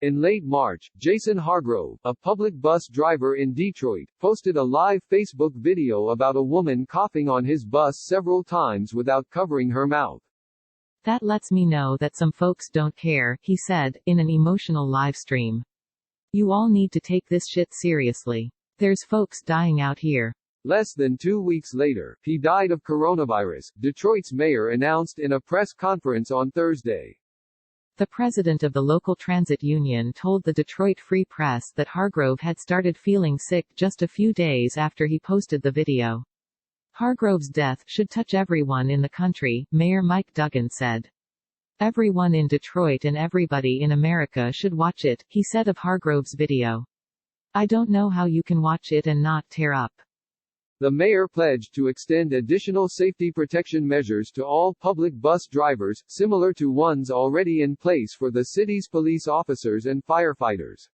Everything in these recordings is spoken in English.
In late March, Jason Hargrove, a public bus driver in Detroit, posted a live Facebook video about a woman coughing on his bus several times without covering her mouth. "That lets me know that some folks don't care," he said, in an emotional live stream. "You all need to take this shit seriously. There's folks dying out here." Less than 2 weeks later, he died of coronavirus, Detroit's mayor announced in a press conference on Thursday. The president of the local transit union told the Detroit Free Press that Hargrove had started feeling sick just a few days after he posted the video. Hargrove's death should touch everyone in the country, Mayor Mike Duggan said. "Everyone in Detroit and everybody in America should watch it," he said of Hargrove's video. "I don't know how you can watch it and not tear up." The mayor pledged to extend additional safety protection measures to all public bus drivers, similar to ones already in place for the city's police officers and firefighters.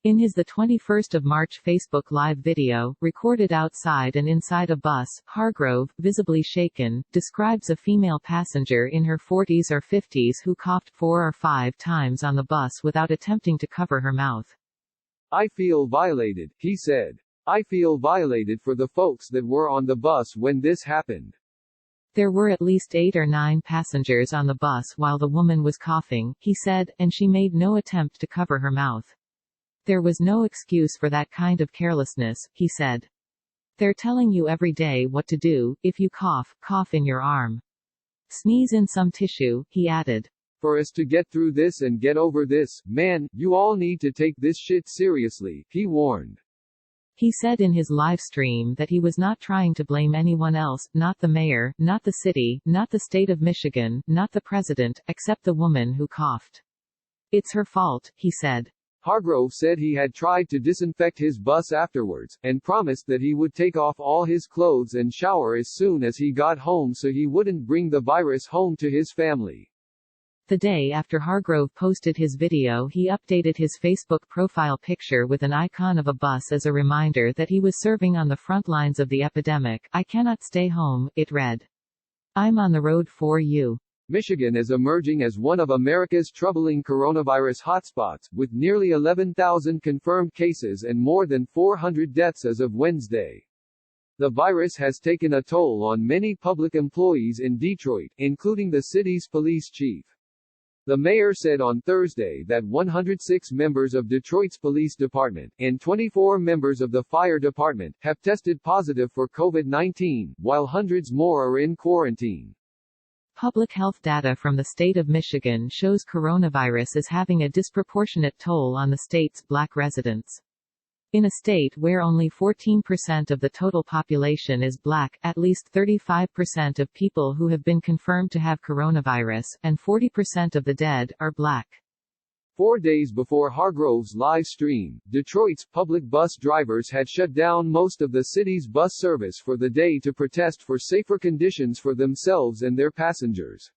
In his 21st of March Facebook Live video, recorded outside and inside a bus, Hargrove, visibly shaken, describes a female passenger in her 40s or 50s who coughed 4 or 5 times on the bus without attempting to cover her mouth. "I feel violated," he said. "I feel violated for the folks that were on the bus when this happened." "There were at least 8 or 9 passengers on the bus while the woman was coughing," he said, "and she made no attempt to cover her mouth. There was no excuse for that kind of carelessness," he said. "They're telling you every day what to do. If you cough, cough in your arm. Sneeze in some tissue," he added. "For us to get through this and get over this, man, you all need to take this shit seriously," he warned. He said in his live stream that he was not trying to blame anyone else, not the mayor, not the city, not the state of Michigan, not the president, except the woman who coughed. "It's her fault," he said. Hargrove said he had tried to disinfect his bus afterwards, and promised that he would take off all his clothes and shower as soon as he got home so he wouldn't bring the virus home to his family. The day after Hargrove posted his video, he updated his Facebook profile picture with an icon of a bus as a reminder that he was serving on the front lines of the epidemic. "I cannot stay home," it read. "I'm on the road for you." Michigan is emerging as one of America's troubling coronavirus hotspots, with nearly 11,000 confirmed cases and more than 400 deaths as of Wednesday. The virus has taken a toll on many public employees in Detroit, including the city's police chief. The mayor said on Thursday that 106 members of Detroit's police department, and 24 members of the fire department, have tested positive for COVID-19, while hundreds more are in quarantine. Public health data from the state of Michigan shows coronavirus is having a disproportionate toll on the state's black residents. In a state where only 14% of the total population is black, at least 35% of people who have been confirmed to have coronavirus, and 40% of the dead, are black. 4 days before Hargrove's live stream, Detroit's public bus drivers had shut down most of the city's bus service for the day to protest for safer conditions for themselves and their passengers.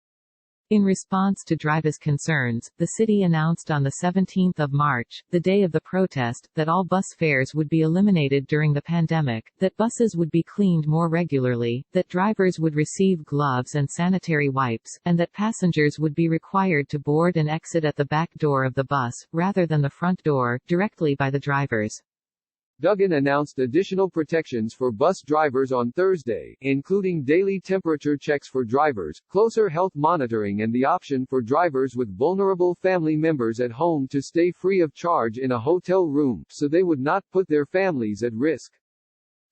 In response to drivers' concerns, the city announced on the 17th of March, the day of the protest, that all bus fares would be eliminated during the pandemic, that buses would be cleaned more regularly, that drivers would receive gloves and sanitary wipes, and that passengers would be required to board and exit at the back door of the bus, rather than the front door, directly by the drivers. Duggan announced additional protections for bus drivers on Thursday, including daily temperature checks for drivers, closer health monitoring and the option for drivers with vulnerable family members at home to stay free of charge in a hotel room, so they would not put their families at risk.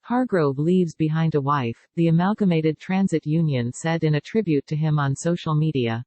Hargrove leaves behind a wife, the Amalgamated Transit Union said in a tribute to him on social media.